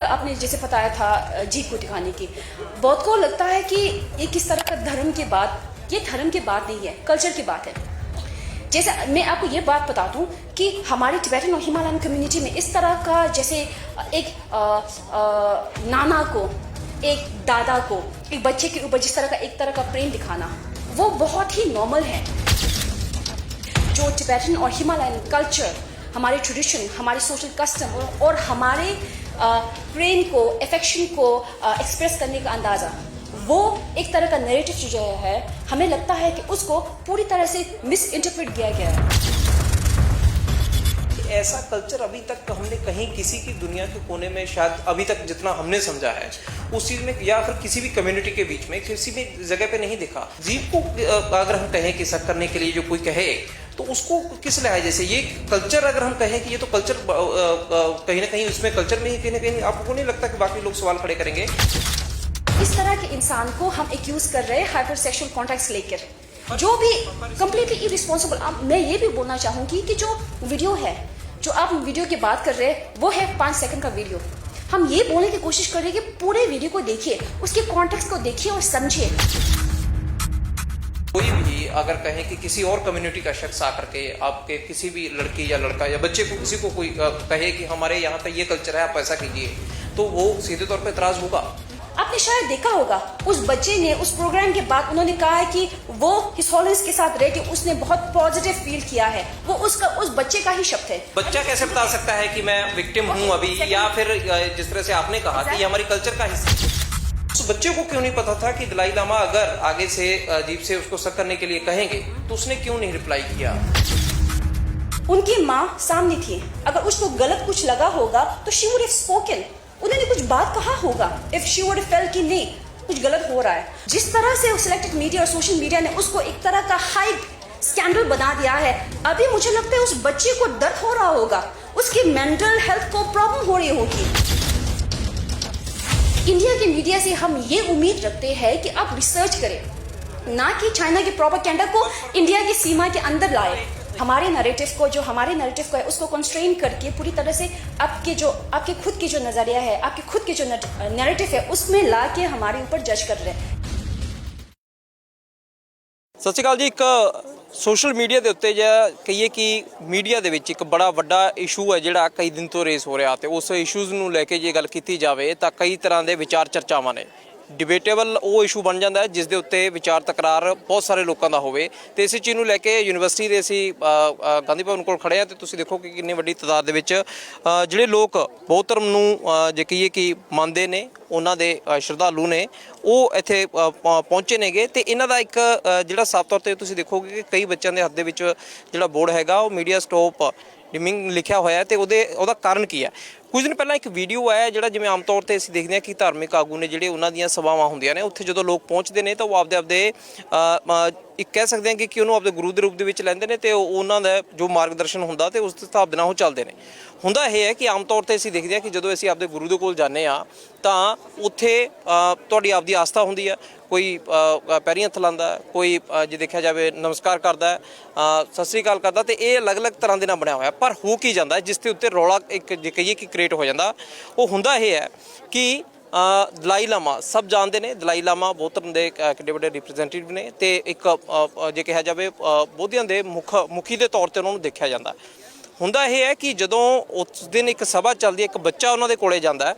आपने जैसे बताया था जीप को दिखाने की, बहुत को लगता है कि ये किस तरह का धर्म की बात, ये धर्म की बात नहीं है, कल्चर की बात है। जैसे मैं आपको ये बात बता दूं कि हमारी टिबेटन और हिमालयन कम्युनिटी में इस तरह का, जैसे एक नाना को, एक दादा को, एक बच्चे के ऊपर जिस तरह का एक तरह का प्रेम दिखाना, वो बहुत ही नॉर्मल है। जो टिबेटन और हिमालयन कल्चर, हमारे ट्रेडिशन, हमारे सोशल कस्टम और हमारे प्रेम को, अफेक्शन को एक्सप्रेस करने का अंदाज़ा, वो एक तरह का नैरेटिव जो है, हमें लगता है कि उसको पूरी तरह से मिस इंटरप्रेट किया गया है। ऐसा कल्चर अभी तक हमने कहीं किसी की दुनिया के कोने में, शायद अभी तक जितना हमने समझा है उस चीज़ में, या फिर किसी भी कम्युनिटी के बीच में किसी भी जगह पे नहीं दिखा। जीव को अगर हम कहें कि शक करने के लिए जो कोई कहे तो उसको किस लिहाजे से ये कल्चर, अगर हम कहें कि ये तो कल्चर कहीं ना कहीं उसमें कल्चर में ही कहीं ना कहीं, आपको नहीं लगता कि बाकी लोग सवाल खड़े करेंगे? इस तरह के इंसान को हम एक्यूज कर रहे हैं हाइपर सेक्सुअल कॉन्टैक्ट्स लेकर, जो भी कंप्लीटली इररिस्पॉन्सिबल। मैं ये भी बोलना चाहूंगी कि जो वीडियो है, जो आप वीडियो की बात कर रहे हैं, वो है 5 सेकंड का वीडियो। हम ये बोलने की कोशिश कर रहे हैं कि पूरे वीडियो को देखिए, उसके कॉन्टेक्स्ट को देखिए और समझिए। कोई भी अगर कहें कि किसी और कम्युनिटी का शख्स आकर के आपके किसी भी लड़की या लड़का या बच्चे को, किसी को कोई कहे कि हमारे यहाँ का ये कल्चर है, आप ऐसा कीजिए, तो वो सीधे तौर पे इतराज होगा। आपने शायद देखा होगा, उस बच्चे ने उस प्रोग्राम के बाद उन्होंने कहा है कि वो हिज हॉलिनेस के साथ रह के उसने बहुत पॉजिटिव फील किया है। वो उस बच्चे का ही शब्द है। बच्चा कैसे बता सकता है कि मैं विक्टिम हूँ अभी, या फिर जिस तरह से आपने कहा कि ये हमारी कल्चर का हिस्सा। उस बच्चे को क्यों नहीं पता था कि दलाई लामा अगर आगे से अजीब से उसको शक करने के लिए कहेंगे तो उसने क्यों नहीं रिप्लाई किया? उनकी माँ सामने थी, अगर उसको गलत कुछ लगा होगा तो शी वुड हैव स्पोकन, उन्होंने कुछ बात कहा होगा। इफ शी वुड फेल कि नहीं, कुछ गलत हो रहा है। जिस तरह से सिलेक्टेड मीडिया और सोशल मीडिया ने उसको एक तरह का हाइप स्कैंडल बना दिया है, अभी मुझे लगता है उस बच्चे को दर्द हो रहा होगा, उसकी मेंटल हेल्थ को प्रॉब्लम हो रही होगी। इंडिया के मीडिया से हम ये उम्मीद रखते हैं कि आप रिसर्च करें, ना कि चाइना के प्रोपेगेंडा को इंडिया की सीमा के अंदर लाए। हमारे नैरेटिव को, जो हमारे नैरेटिव को है, उसको कंस्ट्रेन करके पूरी तरह से आपके खुद के जो नजरिया है, आपके खुद के जो नैरेटिव है, उसमें ला के हमारे ऊपर जज कर रहे हैं। ਸਤਿ ਸ਼੍ਰੀ ਅਕਾਲ ਜੀ। ਇੱਕ ਸੋਸ਼ਲ ਮੀਡੀਆ ਦੇ ਉੱਤੇ ਜਾਂ ਕਹੀਏ ਕਿ ਮੀਡੀਆ ਦੇ ਵਿੱਚ ਇੱਕ ਬੜਾ ਵੱਡਾ ਇਸ਼ੂ ਹੈ ਜਿਹੜਾ ਕਈ ਦਿਨ ਤੋਂ ਰੇਸ ਹੋ ਰਿਹਾ, ਤੇ ਉਸ ਇਸ਼ੂਜ਼ ਨੂੰ ਲੈ ਕੇ ਜੇ ਗੱਲ ਕੀਤੀ ਜਾਵੇ ਤਾਂ ਕਈ ਤਰ੍ਹਾਂ ਦੇ ਵਿਚਾਰ ਚਰਚਾਵਾਂ ਨੇ। ਡਿਬੇਟੇਬਲ ਉਹ ਇਸ਼ੂ ਬਣ ਜਾਂਦਾ ਹੈ ਜਿਸ ਦੇ ਉੱਤੇ ਵਿਚਾਰ ਤਕਰਾਰ ਬਹੁਤ ਸਾਰੇ ਲੋਕਾਂ ਦਾ ਹੋਵੇ, ਤੇ ਇਸੇ ਚੀਜ਼ ਨੂੰ ਲੈ ਕੇ ਯੂਨੀਵਰਸਿਟੀ ਦੇ ਅਸੀਂ ਗਾਂਧੀ ਭਵਨ ਕੋਲ ਖੜ੍ਹੇ ਹਾਂ, ਤੇ ਤੁਸੀਂ ਦੇਖੋ ਕਿ ਕਿੰਨੀ ਵੱਡੀ ਤਾਦਾਦ ਦੇ ਵਿੱਚ ਜਿਹੜੇ ਲੋਕ ਬੌਧ ਧਰਮ ਨੂੰ ਜੇ ਕਹੀਏ ਕਿ ਮੰਨਦੇ ਨੇ, ਉਹਨਾਂ ਦੇ ਸ਼ਰਧਾਲੂ ਨੇ, ਉਹ ਇੱਥੇ ਪਹੁੰਚੇ ਨੇਗੇ। ਤੇ ਇਹਨਾਂ ਦਾ ਇੱਕ ਜਿਹੜਾ ਸਾਫ਼ ਤੌਰ 'ਤੇ ਤੁਸੀਂ ਦੇਖੋਗੇ ਕਿ ਕਈ ਬੱਚਿਆਂ ਦੇ ਹੱਥ ਦੇ ਵਿੱਚ ਜਿਹੜਾ ਬੋਰਡ ਹੈਗਾ ਉਹ ਮੀਡੀਆ ਸਟੋਪ ਡਿਮਿੰਗ ਲਿਖਿਆ ਹੋਇਆ, ਤੇ ਉਹਦਾ ਕਾਰਨ ਕੀ ਹੈ? ਕੁਝ ਦਿਨ ਪਹਿਲਾਂ ਇੱਕ ਵੀਡੀਓ ਆਇਆ ਜਿਹੜਾ, ਜਿਵੇਂ ਆਮ ਤੌਰ 'ਤੇ ਅਸੀਂ ਦੇਖਦੇ ਹਾਂ ਕਿ ਧਾਰਮਿਕ ਆਗੂ ਨੇ ਜਿਹੜੇ, ਉਹਨਾਂ ਦੀਆਂ ਸਭਾਵਾਂ ਹੁੰਦੀਆਂ ਨੇ, ਉੱਥੇ ਜਦੋਂ ਲੋਕ ਪਹੁੰਚਦੇ ਨੇ ਤਾਂ ਉਹ ਆਪਦੇ ਇੱਕ ਕਹਿ ਸਕਦੇ ਹਾਂ ਕਿ ਉਹਨੂੰ ਆਪਦੇ ਗੁਰੂ ਦੇ ਰੂਪ ਦੇ ਵਿੱਚ ਲੈਂਦੇ ਨੇ, ਤੇ ਉਹਨਾਂ ਦਾ ਜੋ ਮਾਰਗਦਰਸ਼ਨ ਹੁੰਦਾ ਤੇ ਉਸ ਹਿਸਾਬ ਦੇ ਨਾਲ ਉਹ ਚੱਲਦੇ ਨੇ। ਹੁੰਦਾ ਇਹ ਹੈ ਕਿ ਆਮ ਤੌਰ 'ਤੇ ਅਸੀਂ ਦੇਖਦੇ ਹਾਂ ਕਿ ਜਦੋਂ ਅਸੀਂ ਆਪਦੇ ਗੁਰੂ ਦੇ ਕੋਲ ਜਾਂਦੇ ਹਾਂ ਤਾਂ ਉੱਥੇ ਤੁਹਾਡੀ ਆਪਦੀ ਆਸਥਾ ਹੁੰਦੀ ਹੈ। ਕੋਈ ਪੈਰੀਂ ਹੱਥ ਲਾਉਂਦਾ, ਕੋਈ ਜੇ ਦੇਖਿਆ ਜਾਵੇ ਨਮਸਕਾਰ ਕਰਦਾ, ਸਤਿ ਸ਼੍ਰੀ ਅਕਾਲ ਕਰਦਾ, ਤੇ ਇਹ ਅਲੱਗ-ਅਲੱਗ ਤਰ੍ਹਾਂ ਦੇ ਨਾਲ ਬਣਿਆ ਹੋਇਆ। ਪਰ ਹੋ ਕੀ ਜਾਂਦਾ ਜਿਸ ਦੇ ਉੱਤੇ ਰੌਲਾ ਇੱਕ ਜੇ ਕਹੀਏ ਕਿ ਕ੍ਰੀਏਟ ਹੋ ਜਾਂਦਾ, ਉਹ ਹੁੰਦਾ ਇਹ ਹੈ ਕਿ ਦਲਾਈ ਲਾਮਾ ਸਭ ਜਾਣਦੇ ਨੇ, ਦਲਾਈ ਲਾਮਾ ਬੌਧ ਧਰਮ ਦੇ ਕਿੱਡੇ ਵੱਡੇ ਰਿਪਰੈਜ਼ੈਂਟੇਟਿਵ ਨੇ, ਤੇ ਇੱਕ ਜੇ ਕਿਹਾ ਜਾਵੇ ਬੋਧੀਆਂ ਦੇ ਮੁਖੀ ਦੇ ਤੌਰ 'ਤੇ ਉਹਨਾਂ ਨੂੰ ਦੇਖਿਆ ਜਾਂਦਾ। ਹੁੰਦਾ ਇਹ ਹੈ ਕਿ ਜਦੋਂ ਉਸ ਦਿਨ ਇੱਕ ਸਭਾ ਚੱਲਦੀ ਹੈ, ਇੱਕ ਬੱਚਾ ਉਹਨਾਂ ਦੇ ਕੋਲੇ ਜਾਂਦਾ,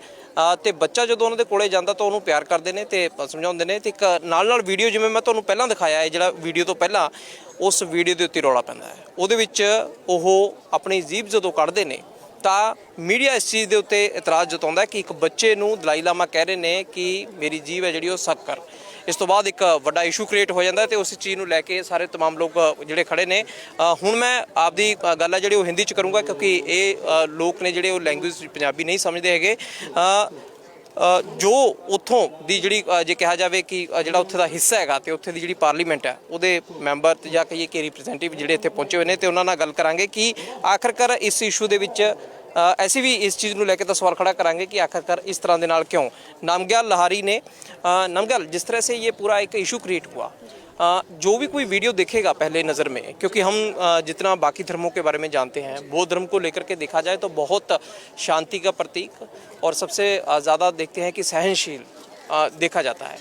ਤੇ ਬੱਚਾ ਜਦੋਂ ਉਹਨਾਂ ਦੇ ਕੋਲੇ ਜਾਂਦਾ ਤਾਂ ਉਹਨੂੰ ਪਿਆਰ ਕਰਦੇ ਨੇ ਤੇ ਸਮਝਾਉਂਦੇ ਨੇ, ਤੇ ਇੱਕ ਨਾਲ ਵੀਡੀਓ, ਜਿਵੇਂ ਮੈਂ ਤੁਹਾਨੂੰ ਪਹਿਲਾਂ ਦਿਖਾਇਆ ਹੈ, ਜਿਹੜਾ ਵੀਡੀਓ ਤੋਂ ਪਹਿਲਾਂ ਉਸ ਵੀਡੀਓ ਦੇ ਉੱਤੇ ਰੌਲਾ ਪੈਂਦਾ ਹੈ। ਉਹਦੇ ਵਿੱਚ ਉਹ ਆਪਣੀ ਜੀਭ ਜਦੋਂ ਕੱਢਦੇ ਨੇ ਤਾਂ ਮੀਡੀਆ ਇਸ ਚੀਜ਼ ਦੇ ਉੱਤੇ ਇਤਰਾਜ਼ ਜਤਾਉਂਦਾ ਕਿ ਇੱਕ ਬੱਚੇ ਨੂੰ ਦਲਾਈ ਲਾਮਾ ਕਹਿ ਰਹੇ ਨੇ ਕਿ ਮੇਰੀ ਜੀਭ ਹੈ ਜਿਹੜੀ ਉਹ ਸਕ ਕਰ। ਇਸ ਤੋਂ ਬਾਅਦ ਇੱਕ ਵੱਡਾ ਇਸ਼ੂ ਕ੍ਰੀਏਟ ਹੋ ਜਾਂਦਾ, ਤੇ ਉਸ ਚੀਜ਼ ਨੂੰ ਲੈ ਕੇ ਸਾਰੇ ਤਮਾਮ ਲੋਕ ਜਿਹੜੇ ਖੜੇ ਨੇ। ਹੁਣ ਮੈਂ ਆਪਦੀ ਗੱਲ ਹੈ ਜਿਹੜੀ ਉਹ ਹਿੰਦੀ 'ਚ ਕਰੂੰਗਾ, ਕਿਉਂਕਿ ਇਹ ਲੋਕ ਨੇ ਜਿਹੜੇ ਉਹ ਲੈਂਗੁਏਜ ਪੰਜਾਬੀ ਨਹੀਂ ਸਮਝਦੇ ਹੈਗੇ। ਜੋ ਉੱਥੋਂ ਦੀ ਜਿਹੜੀ ਜੇ ਕਿਹਾ ਜਾਵੇ ਕਿ ਜਿਹੜਾ ਉੱਥੇ ਦਾ ਹਿੱਸਾ ਹੈਗਾ, ਤੇ ਉੱਥੇ ਦੀ ਜਿਹੜੀ ਪਾਰਲੀਮੈਂਟ ਹੈ ਉਹਦੇ ਮੈਂਬਰ ਜਾਂ ਕਹੀਏ ਕਿ ਰਿਪਰੈਜ਼ੈਂਟੇਟਿਵ ਜਿਹੜੇ ਇੱਥੇ ਪਹੁੰਚੇ ਹੋਏ ਨੇ, ਤੇ ਉਹਨਾਂ ਨਾਲ ਗੱਲ ਕਰਾਂਗੇ ਕਿ ਆਖਰਕਾਰ ਇਸ ਇਸ਼ੂ ਦੇ ਵਿੱਚ ऐसे भी इस चीज़ ਨੂੰ ਲੈ ਕੇ ਤਾਂ सवाल खड़ा करांगे कि आखिरकार इस तरह ਦੇ ਨਾਲ क्यों। नामग्याल लहारी ने नामग्याल जिस तरह से ये पूरा एक इशू क्रिएट हुआ, जो भी कोई वीडियो देखेगा पहले नज़र में, क्योंकि हम जितना बाकी धर्मों के बारे में जानते हैं, बौद्ध धर्म को लेकर के देखा जाए तो बहुत शांति का प्रतीक और सबसे ज़्यादा देखते हैं कि सहनशील देखा जाता है।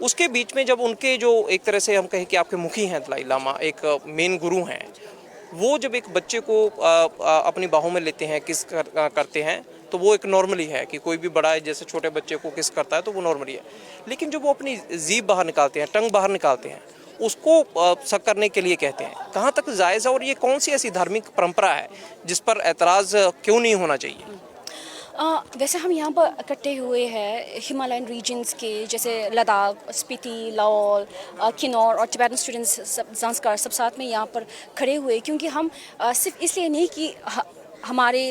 उसके बीच में जब उनके जो एक तरह से हम कहें कि आपके मुखी हैं दलाई लामा, एक मेन गुरु हैं, वो जब एक बच्चे को अपनी बाहों में लेते हैं, किस करते हैं, तो वो एक नॉर्मली है कि कोई भी बड़ा है जैसे छोटे बच्चे को किस करता है तो वो नॉर्मली है। लेकिन जब वो अपनी जीभ बाहर निकालते हैं, टंग बाहर निकालते हैं, उसको शक करने के लिए कहते हैं, कहाँ तक जायज़ है और ये कौन सी ऐसी धार्मिक परंपरा है जिस पर एतराज़ क्यों नहीं होना चाहिए? वैसे हम यहाँ पर इकट्ठे हुए हैं हिमालयन रीजन्स के, जैसे लद्दाख, स्पीति, लाहौल, किन्नौर और टिबेटन स्टूडेंट्स ज़ांस्कार सब साथ में यहाँ पर खड़े हुए, क्योंकि हम सिर्फ इसलिए नहीं कि हमारे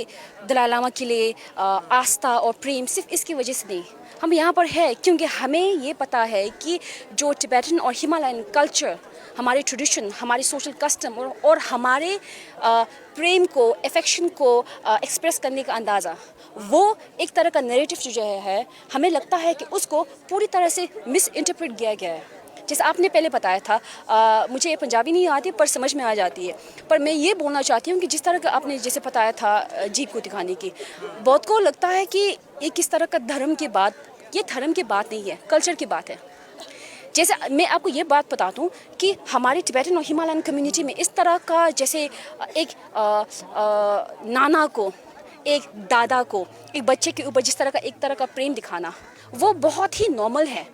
दलाई लामा के लिए आस्था और प्रेम सिर्फ इसकी वजह से नहीं, हम यहाँ पर है क्योंकि हमें ये पता है कि जो टिबेटन और हिमालयन कल्चर, हमारे ट्रेडिशन, हमारे सोशल कस्टम और हमारे प्रेम को, अफेक्शन को एक्सप्रेस करने का अंदाज़ा, वो एक तरह का नैरेटिव जो है हमें लगता है कि उसको पूरी तरह से मिस इंटरप्रेट किया गया है। जैसे आपने पहले बताया था, मुझे ये पंजाबी नहीं आती पर समझ में आ जाती है, पर मैं ये बोलना चाहती हूँ कि जिस तरह का आपने जैसे बताया था जीभ को दिखाने की, बहुत को लगता है कि ये किस तरह का धर्म की बात, ये धर्म की बात नहीं है, कल्चर की बात है। जैसे मैं आपको ये बात बता दूं कि हमारे टिबेटन और हिमालयन कम्युनिटी में इस तरह का, जैसे एक नाना को, एक दादा को, एक बच्चे के ऊपर जिस तरह का एक तरह का प्रेम दिखाना, वो बहुत ही नॉर्मल है।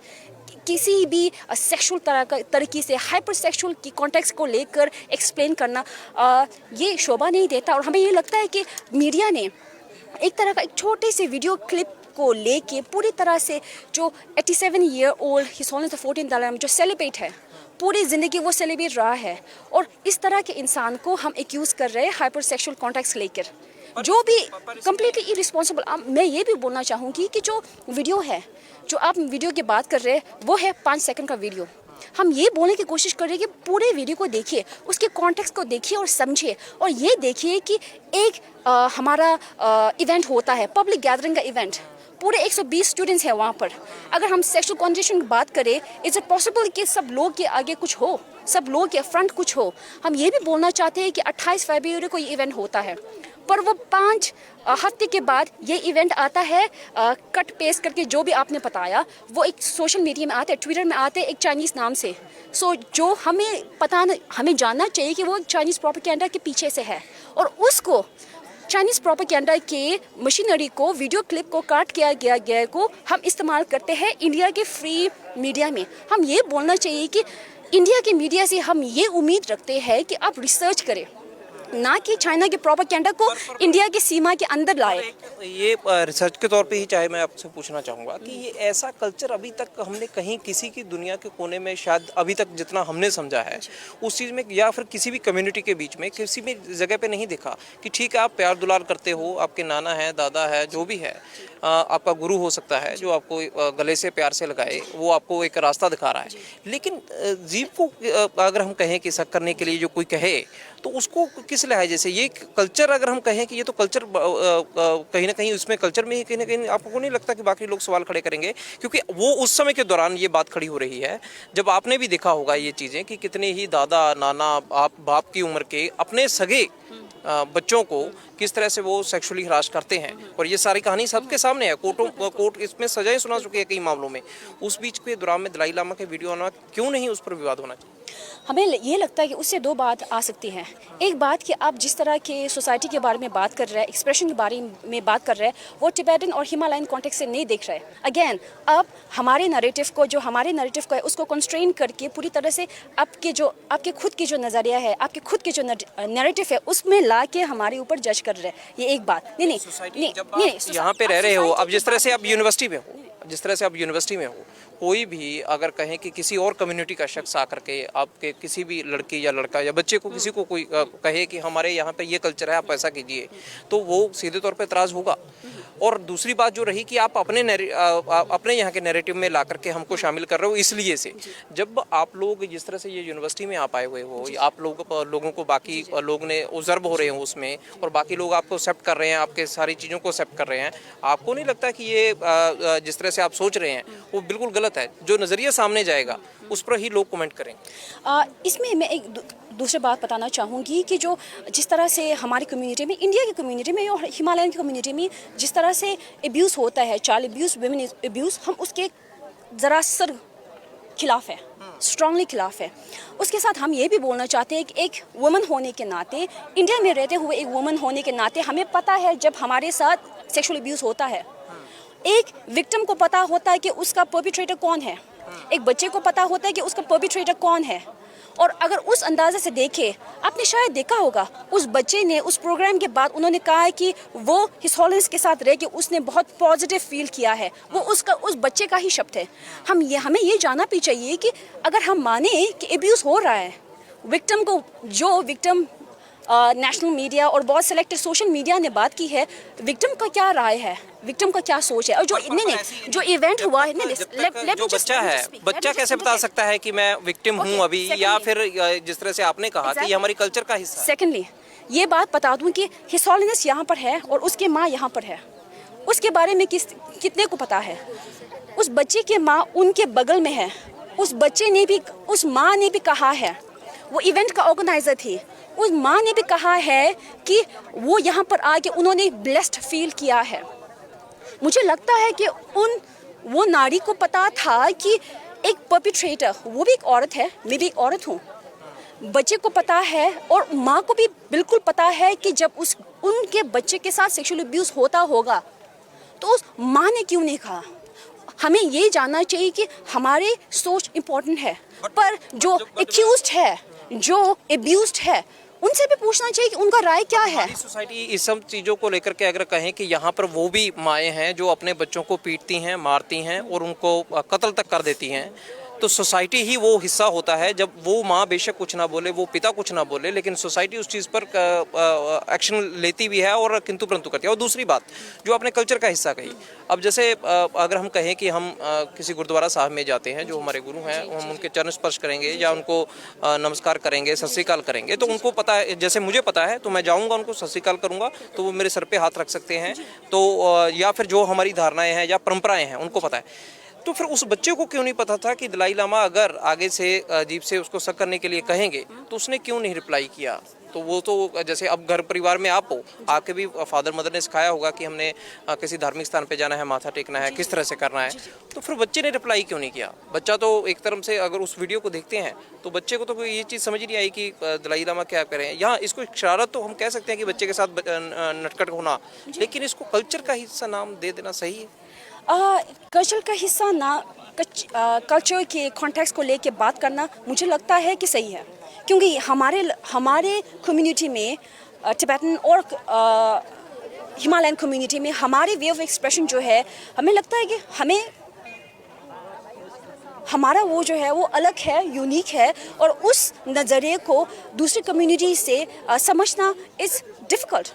किसी भी सेक्सुअल तरीके से हाइपर सेक्सुअल की कॉन्टेक्स्ट को लेकर एक्सप्लेन करना ये शोभा नहीं देता। और हमें ये लगता है कि मीडिया ने एक तरह का एक छोटे से वीडियो क्लिप को लेके पूरी तरह से जो 87 year old his holiness the 14th Dalai Lama जो सेलिब्रेट है, पूरी ज़िंदगी वो सेलिब्रेट रहा है, और इस तरह के इंसान को हम एक्यूज़ कर रहे हैं हाइपर सेक्सुअल कॉन्टेक्स्ट लेकर, जो भी कम्प्लीटली इरिस्पॉन्सिबल। मैं ये भी बोलना चाहूँगी कि जो वीडियो है, जो आप वीडियो की बात कर रहे हैं, वो है 5 सेकंड का वीडियो। हम ये बोलने की कोशिश कर रहे हैं कि पूरे वीडियो को देखिए, उसके कॉन्टेक्स्ट को देखिए और समझिए, और ये देखिए कि एक हमारा इवेंट होता है, पब्लिक गैदरिंग का इवेंट, पूरे 120 स्टूडेंट्स हैं वहाँ पर। अगर हम सेक्सुअल कॉन्जेशन की बात करें, इज़ इट पॉसिबल कि सब लोग के आगे कुछ हो, सब लोग के फ्रंट कुछ हो? हम ये भी बोलना चाहते हैं कि 28 फरवरी को ये इवेंट होता है, पर वो 5 हफ्ते के बाद ये इवेंट आता है, कट पेस्ट करके जो भी आपने बताया, वो एक सोशल मीडिया में आते हैं, ट्विटर में आते हैं एक चाइनीज़ नाम से। सो जो हमें जानना चाहिए कि वो चाइनीज़ प्रोपेगेंडा के पीछे से है, और उसको चाइनीज़ प्रोपेगेंडा के मशीनरी को, वीडियो क्लिप को काट किया गया को हम इस्तेमाल करते हैं इंडिया के फ्री मीडिया में। हम ये बोलना चाहिए कि इंडिया के मीडिया से हम ये उम्मीद रखते हैं कि आप रिसर्च करें, ना कि चाइना के प्रोपेगेंडा को इंडिया की सीमा के अंदर लाए। ये रिसर्च के तौर पे ही चाहे मैं आपसे पूछना चाहूँगा कि ये ऐसा कल्चर अभी तक हमने कहीं किसी की दुनिया के कोने में शायद अभी तक जितना हमने समझा है उस चीज़ में, या फिर किसी भी कम्युनिटी के बीच में किसी भी जगह पे नहीं देखा कि ठीक है आप प्यार दुलार करते हो, आपके नाना है, दादा है, जो भी है, आपका गुरु हो सकता है जो आपको गले से प्यार से लगाए, वो आपको एक रास्ता दिखा रहा है। लेकिन जीव को अगर हम कहें कि शक करने के लिए जो कोई कहे, तो उसको किस लहजे से ये कल्चर, अगर हम कहें कि ये तो कल्चर कहीं ना कहीं उसमें कल्चर में ही कहीं ना कहीं आपको नहीं लगता कि बाकी लोग सवाल खड़े करेंगे? क्योंकि वो उस समय के दौरान ये बात खड़ी हो रही है जब आपने भी देखा होगा ये चीज़ें कि कितने ही दादा, नाना, आप बाप की उम्र के अपने सगे बच्चों को किस तरह से वो सेक्सुअली हरास करते हैं, और ये सारी कहानी सबके सामने है। कोर्ट इसमें सजाएं सुना चुके हैं कई मामलों में। उस बीच के दौरान में दलाई लामा के वीडियो आना, क्यों नहीं उस पर विवाद होना चाहिए? हमें ये लगता है कि उससे 2 बात आ सकती हैं। एक बात कि आप जिस तरह के सोसाइटी के बारे में बात कर रहे हैं, एक्सप्रेशन के बारे में बात कर रहे हैं, वो टिबेटन और हिमालयन कॉन्टेक्स्ट से नहीं देख रहे हैं। अगेन, अब हमारे नैरेटिव को, जो हमारे नैरेटिव को है, उसको कंस्ट्रेन करके पूरी तरह से आपके खुद के जो नज़रिया है, आपके खुद के जो नैरेटिव है, उसमें ला के हमारे ऊपर जज कर रहे हैं। ये एक बात नहीं यहाँ पे रह रहे हो, अब जिस तरह से आप यूनिवर्सिटी में हो, कोई भी अगर कहें कि किसी और कम्युनिटी का शख्स आकर के आपके किसी भी लड़की या लड़का या बच्चे को, किसी को कोई कहे कि हमारे यहाँ पे ये कल्चर है, आप ऐसा कीजिए, तो वो सीधे तौर पे एतराज़ होगा। और दूसरी बात जो रही कि आप अपने यहाँ के नैरेटिव में ला करके हमको शामिल कर रहे हो इसलिए से, जब आप लोग जिस तरह से ये यूनिवर्सिटी में आप आए हुए हो, आप लोगों को बाकी लोग ने ऑब्जर्व हो रहे हो उसमें, और बाकी लोग आपको एक्सेप्ट कर रहे हैं, आपके सारी चीज़ों को एक्सेप्ट कर रहे हैं, आपको नहीं लगता कि ये जिस तरह से आप सोच रहे हैं वो बिल्कुल गलत है? जो नज़रिया सामने जाएगा उस पर ही लोग कमेंट करेंगे। इसमें मैं एक दूसरी बात बताना चाहूँगी कि जो जिस तरह से हमारी कम्युनिटी में, इंडिया की कम्युनिटी में और हिमालयन की कम्युनिटी में जिस तरह से एब्यूज़ होता है, चाइल्ड एब्यूज़, वुमेन एब्यूज़, हम उसके ज़रा सर खिलाफ है, स्ट्रांगली खिलाफ है। उसके साथ हम ये भी बोलना चाहते हैं कि एक वुमन होने के नाते, इंडिया में रहते हुए एक वुमन होने के नाते हमें पता है जब हमारे साथ सेक्सुअल एब्यूज़ होता है, एक विक्टिम को पता होता है कि उसका परपिट्रेटर कौन है, एक बच्चे को पता होता है कि उसका परपिट्रेटर कौन है। और अगर उस अंदाजे से देखें, आपने शायद देखा होगा उस बच्चे ने उस प्रोग्राम के बाद उन्होंने कहा है कि वो हिज हॉलिनेस के साथ रह के उसने बहुत पॉजिटिव फील किया है, वो उस बच्चे का ही शब्द है। हमें ये जानना भी चाहिए कि अगर हम माने कि एब्यूज़ हो रहा है, विक्टिम को, जो विक्टिम नेशनल मीडिया और बहुत सिलेक्टेड सोशल मीडिया ने बात की है, विक्टिम का क्या राय है, विक्टिम का क्या सोच है, और जो इवेंट हुआ है, जो बच्चा है, बच्चा कैसे बता सकता है कि मैं विक्टिम हूँ अभी, या फिर जिस तरह से आपने कहा कि ये हमारी कल्चर का हिस्सा है। सेकेंडली ये बात बता दूं कि हिज हॉलिनेस यहाँ पर है और उसके माँ यहाँ पर है, उसके बारे में कितने को पता है? उस बच्चे के माँ उनके बगल में है, उस बच्चे ने भी, उस माँ ने भी कहा है, वो इवेंट का ऑर्गेनाइजर थी, उस माँ ने भी कहा है कि वो यहाँ पर आके उन्होंने ब्लेस्ड फील किया है। मुझे लगता है कि वो नारी को पता था कि एक परपिट्रेटर, वो भी एक औरत है, मैं भी एक औरत हूँ, बच्चे को पता है और माँ को भी बिल्कुल पता है कि जब उनके बच्चे के साथ सेक्सुअल अब्यूज़ होता होगा तो उस माँ ने क्यों नहीं कहा। हमें ये जानना चाहिए कि हमारे सोच इम्पोर्टेंट है, पर जो एक्यूज्ड है, जो एब्यूज्ड है, उनसे भी पूछना चाहिए कि उनका राय क्या है। सोसाइटी इस सब चीज़ों को लेकर के अगर कहें कि यहाँ पर वो भी माएँ हैं जो अपने बच्चों को पीटती हैं, मारती हैं और उनको कत्ल तक कर देती हैं, तो सोसाइटी ही वो हिस्सा होता है जब वो माँ बेशक कुछ ना बोले, वो पिता कुछ ना बोले, लेकिन सोसाइटी उस चीज़ पर एक्शन लेती भी है और किंतु परंतु करती है। और दूसरी बात जो आपने कल्चर का हिस्सा कही, अब जैसे अगर हम कहें कि हम किसी गुरुद्वारा साहब में जाते हैं, जो हमारे गुरु हैं, हम उनके चरण स्पर्श करेंगे या उनको नमस्कार करेंगे, सत श्री अकाल करेंगे, तो उनको पता है, जैसे मुझे पता है तो मैं जाऊँगा, उनको सत श्री अकाल करूँगा तो वो मेरे सर पर हाथ रख सकते हैं, तो या फिर जो हमारी धारणाएँ हैं या परंपराएँ हैं उनको पता है। तो फिर उस बच्चे को क्यों नहीं पता था कि दलाई लामा अगर आगे से अजीब से उसको शक करने के लिए कहेंगे तो उसने क्यों नहीं रिप्लाई किया? तो वो तो जैसे अब घर परिवार में आप हो, आपके भी फादर मदर ने सिखाया होगा कि हमने किसी धार्मिक स्थान पे जाना है, माथा टेकना है, किस तरह से करना है, तो फिर बच्चे ने रिप्लाई क्यों नहीं किया? बच्चा तो एक तरफ से अगर उस वीडियो को देखते हैं तो बच्चे को तो कोई ये चीज़ समझ नहीं आई कि दलाई लामा क्या करें। यहाँ इसको शरारत तो हम कह सकते हैं कि बच्चे के साथ नटखट होना, लेकिन इसको कल्चर का हिस्सा नाम दे देना सही है? कल्चर का हिस्सा ना, कल्चर के कॉन्टेक्स्ट को लेके बात करना मुझे लगता है कि सही है, क्योंकि हमारे कम्युनिटी में, टिबेटन और हिमालयन कम्युनिटी में हमारी वे ऑफ एक्सप्रेशन जो है, हमें लगता है कि हमारा वो जो है वो अलग है, यूनिक है, और उस नज़रिए को दूसरी कम्युनिटी से समझना इज़ डिफ़िकल्ट।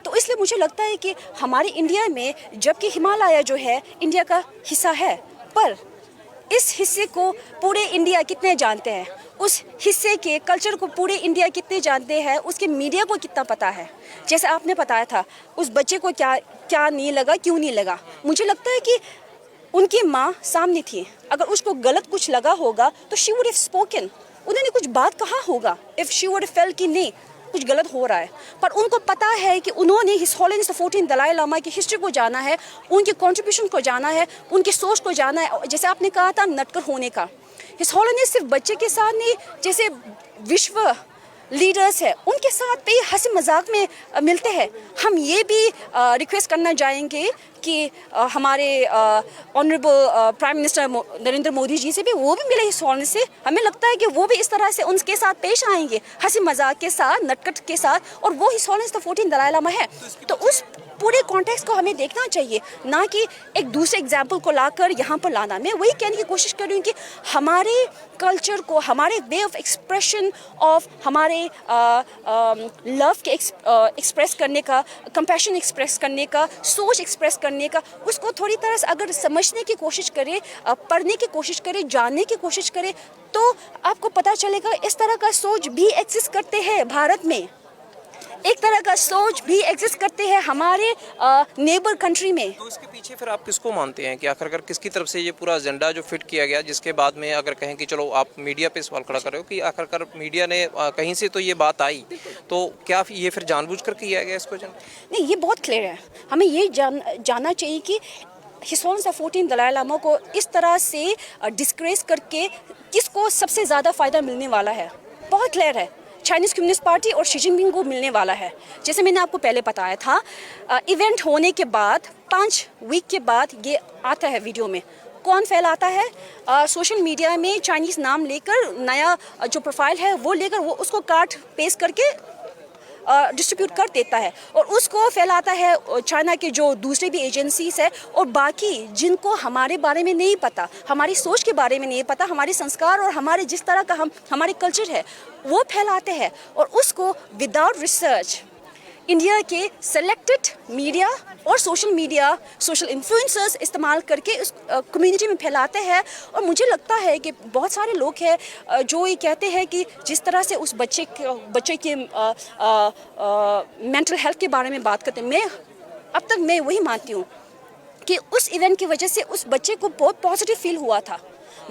तो इसलिए मुझे लगता है कि हमारे इंडिया में, जबकि हिमालय जो है इंडिया का हिस्सा है, पर इस हिस्से को पूरे इंडिया कितने जानते हैं, उस हिस्से के कल्चर को पूरे इंडिया कितने जानते हैं, उसके मीडिया को कितना पता है। जैसे आपने बताया था उस बच्चे को क्या नहीं लगा, क्यों नहीं लगा, मुझे लगता है कि उनकी माँ सामने थी, अगर उसको गलत कुछ लगा होगा तो शी वुड हैव स्पोकन, उन्होंने कुछ बात कहा होगा, इफ़ शी वुड फेल कि नहीं कुछ गलत हो रहा है। पर उनको पता है कि उन्होंने his holiness the 14th Dalai Lama की हिस्ट्री को जाना है, उनके कंट्रीब्यूशन को जाना है, उनकी सोच को जाना है। जैसे आपने कहा था नटकर होने का, हिज हॉलिनेस सिर्फ बच्चे के साथ नहीं, जैसे विश्व लीडर्स है उनके साथ भी हंसी मजाक में मिलते हैं। हम ये भी रिक्वेस्ट करना चाहेंगे कि हमारे honourable prime minister Narendra Modi ji से भी, वो भी मिले हिज हॉलिनेस से। हमें लगता है कि वो भी इस तरह से उनके साथ पेश आएंगे, हंसी मजाक के साथ, नटखट के साथ, और वो his holiness the 14th Dalai Lama है। तो पूरे कॉन्टेक्स्ट को हमें देखना चाहिए, ना कि एक दूसरे एग्जाम्पल को लाकर यहाँ पर लाना। मैं वही कहने की कोशिश कर रही हूँ कि हमारे कल्चर को, हमारे वे ऑफ एक्सप्रेशन ऑफ हमारे लव के एक्सप्रेस करने का, कंपैशन एक्सप्रेस करने का, सोच एक्सप्रेस करने का, उसको थोड़ी तरह से अगर समझने की कोशिश करें, पढ़ने की कोशिश करें, जानने की कोशिश करें, तो आपको पता चलेगा इस तरह का सोच भी एग्जिस्ट करते हैं भारत में, एक तरह का सोच भी एग्जिस्ट करते हैं हमारे नेबर कंट्री में। तो इसके पीछे फिर आप किसको मानते हैं कि आखिरकार किसकी तरफ से ये पूरा एजेंडा जो फिट किया गया, जिसके बाद में अगर कहें कि चलो आप मीडिया पे सवाल खड़ा कर रहे हो कि आखिरकार मीडिया ने कहीं से तो ये बात आई, तो क्या ये फिर जानबूझ कर किया गया इसको? नहीं, ये बहुत क्लियर है। हमें ये जानना चाहिए कि his holiness the 14th Dalai Lama को इस तरह से डिस्ग्रेस करके किसको सबसे ज़्यादा फ़ायदा मिलने वाला है, बहुत क्लियर है। चाइनीज़ कम्युनिस्ट पार्टी और शी जिनपिंग को मिलने वाला है। जैसे मैंने आपको पहले बताया था, इवेंट होने के बाद 5 वीक के बाद ये आता है वीडियो में। कौन फैलाता है? सोशल मीडिया में चाइनीज़ नाम लेकर, नया जो प्रोफाइल है वो लेकर, वो उसको काट पेस्ट करके डिस्ट्रीब्यूट कर देता है और उसको फैलाता है चाइना के जो दूसरे भी एजेंसीज है और बाकी जिनको हमारे बारे में नहीं पता, हमारी सोच के बारे में नहीं पता, हमारे संस्कार और हमारे जिस तरह का हमारे कल्चर है वो फैलाते हैं और उसको विदाउट रिसर्च इंडिया के सेलेक्टेड मीडिया और सोशल इन्फ्लुएंसर्स इस्तेमाल करके उस कम्युनिटी में फैलाते हैं। और मुझे लगता है कि बहुत सारे लोग हैं जो ये कहते हैं कि जिस तरह से उस बच्चे के मेंटल हेल्थ के बारे में बात करते हैं, अब तक मैं वही मानती हूँ कि उस इवेंट की वजह से उस बच्चे को बहुत पॉजिटिव फील हुआ था,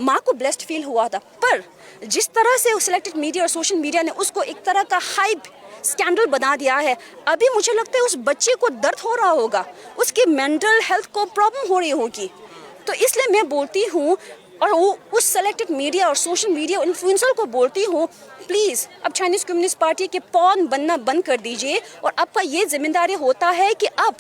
माँ को ब्लेस्ड फील हुआ था, पर जिस तरह से सिलेक्टेड मीडिया और सोशल मीडिया ने उसको एक तरह का हाइप स्कैंडल बना दिया है, अभी मुझे लगता है उस बच्चे को दर्द हो रहा होगा, उसकी मेंटल हेल्थ को प्रॉब्लम हो रही होगी। तो इसलिए मैं बोलती हूँ और वो उस सेलेक्टेड मीडिया और सोशल मीडिया इन्फ्लुएंसर को बोलती हूँ, प्लीज़ अब चाइनीज़ कम्युनिस्ट पार्टी के पॉन बनना बंद कर दीजिए और आपका ये जिम्मेदारी होता है कि अब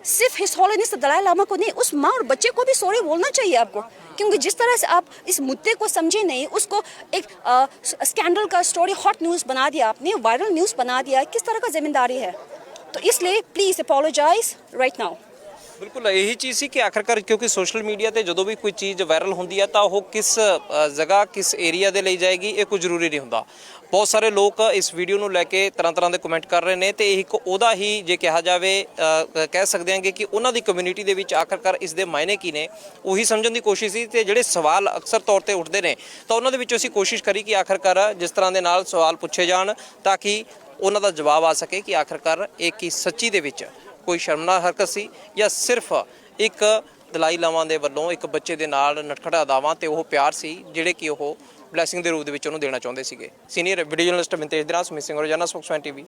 सिर्फ हिज होलिनेस दलाई लामा को नहीं, उस माँ और बच्चे को भी सॉरी बोलना चाहिए आपको, क्योंकि जिस तरह से आप इस मुद्दे को समझे नहीं, उसको एक स्कैंडल का स्टोरी हॉट न्यूज़ बना दिया आपने, वायरल न्यूज़ बना दिया, किस तरह का जिम्मेदारी है? तो इसलिए प्लीज़ अपोलोजाइज राइट नाउ। बिल्कुल यही चीज़ ਸੀ कि आखिरकार क्योंकि सोशल मीडिया ਤੇ ਜਦੋਂ ਵੀ ਕੋਈ ਚੀਜ਼ ਵਾਇਰਲ ਹੁੰਦੀ ਹੈ ਤਾਂ ਉਹ ਕਿਸ ਜਗ੍ਹਾ ਕਿਸ ਏਰੀਆ ਦੇ ਲਈ ਜਾਏਗੀ ਇਹ ਕੋਈ ਜ਼ਰੂਰੀ ਨਹੀਂ ਹੁੰਦਾ। ਬਹੁਤ ਸਾਰੇ ਲੋਕ ਇਸ ਵੀਡੀਓ ਨੂੰ ਲੈ ਕੇ ਤਰ੍ਹਾਂ ਦੇ ਕਮੈਂਟ ਕਰ ਰਹੇ ਨੇ ਤੇ ਇੱਕ ਉਹਦਾ ਹੀ ਜੇ ਕਿਹਾ ਜਾਵੇ ਕਹਿ ਸਕਦੇ ਹਾਂਗੇ ਕਿ ਉਹਨਾਂ ਦੀ ਕਮਿਊਨਿਟੀ ਦੇ ਵਿੱਚ ਆਖਿਰਕਾਰ ਇਸ ਦੇ ਮਾਇਨੇ ਕੀ ਨੇ ਉਹੀ ਸਮਝਣ ਦੀ ਕੋਸ਼ਿਸ਼ ਸੀ ਤੇ ਜਿਹੜੇ ਸਵਾਲ ਅਕਸਰ ਤੌਰ ਤੇ ਉੱਠਦੇ ਨੇ ਤਾਂ ਉਹਨਾਂ ਦੇ ਵਿੱਚੋਂ ਅਸੀਂ ਕੋਸ਼ਿਸ਼ ਕਰੀ ਕਿ ਆਖਿਰਕਾਰ ਜਿਸ ਤਰ੍ਹਾਂ ਦੇ ਨਾਲ ਸਵਾਲ ਪੁੱਛੇ ਜਾਣ ਤਾਂ ਕਿ ਉਹਨਾਂ ਦਾ ਜਵਾਬ ਆ ਸਕੇ ਕਿ ਆਖਿਰਕਾਰ ਇਹ ਕੀ ਸੱਚੀ ਦੇ ਵਿੱਚ ਕੋਈ ਸ਼ਰਮਨਾਕ ਹਰਕਤ ਸੀ ਜਾਂ ਸਿਰਫ ਇੱਕ ਦਲਾਈ ਲਾਮਾ ਦੇ ਵੱਲੋਂ ਇੱਕ ਬੱਚੇ ਦੇ ਨਾਲ ਨਟਖਟ ਅਦਾਵਾਂ ਤੇ ਉਹ ਪਿਆਰ ਸੀ ਜਿਹੜੇ ਕਿ ਉਹ ਬਲੈਸਿੰਗ ਦੇ ਰੂਪ ਦੇ ਵਿੱਚ ਉਹਨੂੰ ਦੇਣਾ ਚਾਹੁੰਦੇ ਸੀਗੇ। ਸੀਨੀਅਰ ਵੀਡੀਓ ਜਰਨਲਿਸਟ ਮਿੰਤੇਜ ਦੇ ਨਾਲ ਸੁਮਿਤ ਸਿੰਘ ਰੋਜ਼ਾਨਾ ਸਪੋਕਸਮੈਨ ਟੀਵੀ।